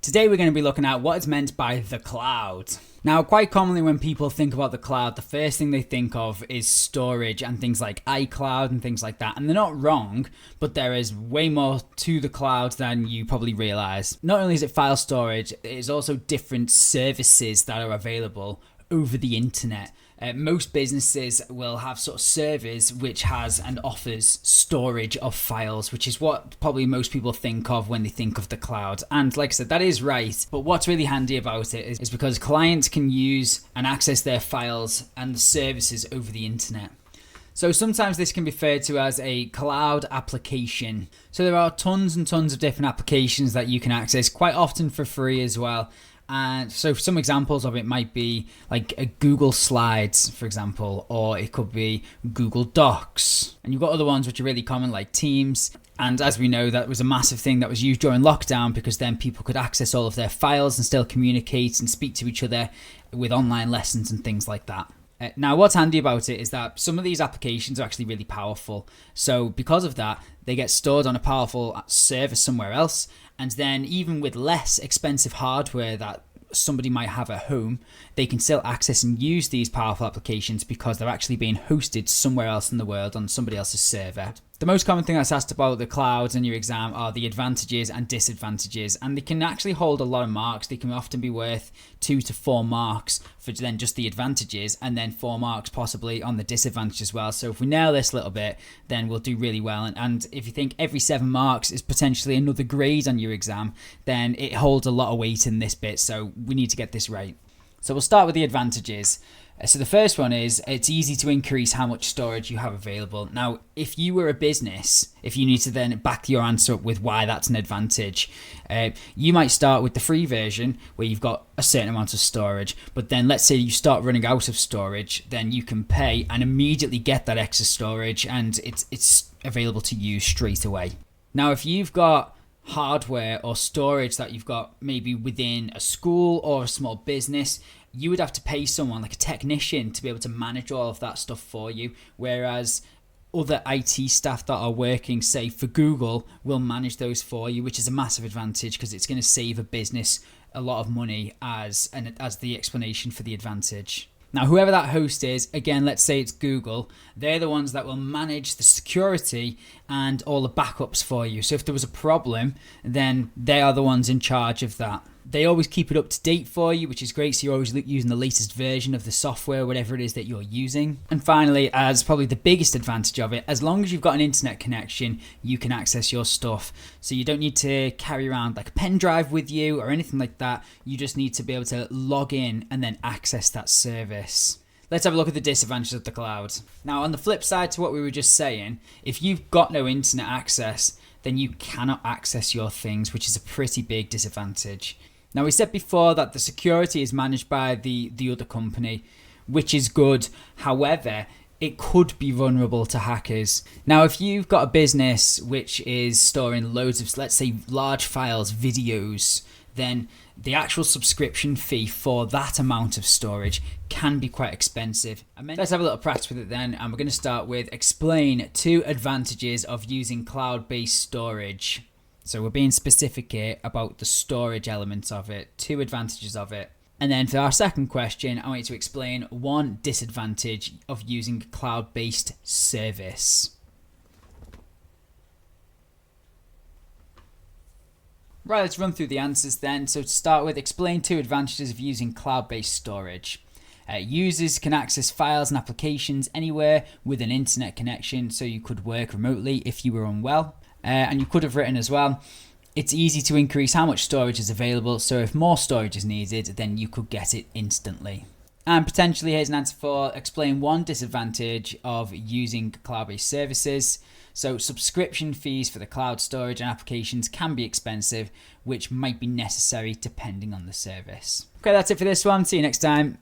Today we're going to be looking at what is meant by the cloud. Now, quite commonly when people think about the cloud, the first thing they think of is storage and things like iCloud and things like that. And they're not wrong, but there is way more to the cloud than you probably realize. Not only is it file storage, it is also different services that are available over the internet. Most businesses will have sort of servers which has and offers storage of files, which is what probably most people think of when they think of the cloud. And like I said, that is right. But what's really handy about it is because clients can use and access their files and the services over the internet. So sometimes this can be referred to as a cloud application. So there are tons and tons of different applications that you can access, quite often for free as well. And so some examples of it might be like a Google Slides, for example, or it could be Google Docs. And you've got other ones which are really common like Teams. And as we know, that was a massive thing that was used during lockdown because then people could access all of their files and still communicate and speak to each other with online lessons and things like that. Now, what's handy about it is that some of these applications are actually really powerful. So because of that, they get stored on a powerful server somewhere else. And then even with less expensive hardware that somebody might have at home, they can still access and use these powerful applications because they're actually being hosted somewhere else in the world on somebody else's server. The most common thing that's asked about the clouds in your exam are the advantages and disadvantages, and they can actually hold a lot of marks. They can often be worth 2 to 4 marks for then just the advantages, and then 4 marks possibly on the disadvantage as well. So if we nail this a little bit, then we'll do really well. And if you think every 7 marks is potentially another grade on your exam, then it holds a lot of weight in this bit. So we need to get this right. So we'll start with the advantages. So the first one is it's easy to increase how much storage you have available. Now, if you were a business, if you need to then back your answer up with why that's an advantage, you might start with the free version where you've got a certain amount of storage. But then let's say you start running out of storage, then you can pay and immediately get that extra storage and it's available to use straight away. Now, if you've got hardware or storage that you've got maybe within a school or a small business, you would have to pay someone like a technician to be able to manage all of that stuff for you, whereas other IT staff that are working, say for Google, will manage those for you, which is a massive advantage because it's going to save a business a lot of money as the explanation for the advantage. Now, whoever that host is, again, let's say it's Google, they're the ones that will manage the security and all the backups for you. So if there was a problem, then they are the ones in charge of that. They always keep it up to date for you, which is great. So you're always using the latest version of the software, whatever it is that you're using. And finally, as probably the biggest advantage of it, as long as you've got an internet connection, you can access your stuff. So you don't need to carry around like a pen drive with you or anything like that. You just need to be able to log in and then access that service. Let's have a look at the disadvantages of the cloud. Now, on the flip side to what we were just saying, if you've got no internet access, then you cannot access your things, which is a pretty big disadvantage. Now, we said before that the security is managed by the other company, which is good. However, it could be vulnerable to hackers. Now, if you've got a business which is storing loads of, let's say, large files, videos, then the actual subscription fee for that amount of storage can be quite expensive. Let's have a little practice with it then, and we're going to start with explain 2 advantages of using cloud-based storage. So we're being specific here about the storage elements of it, 2 advantages of it. And then for our second question, I want you to explain 1 disadvantage of using a cloud-based service. Right, let's run through the answers then. So to start with, explain 2 advantages of using cloud-based storage. Users can access files and applications anywhere with an internet connection, so you could work remotely if you were unwell. And you could have written as well, it's easy to increase how much storage is available, so if more storage is needed, then you could get it instantly. And potentially here's an answer for explain 1 disadvantage of using cloud-based services. So subscription fees for the cloud storage and applications can be expensive, which might be necessary depending on the service. Okay, that's it for this one. See you next time.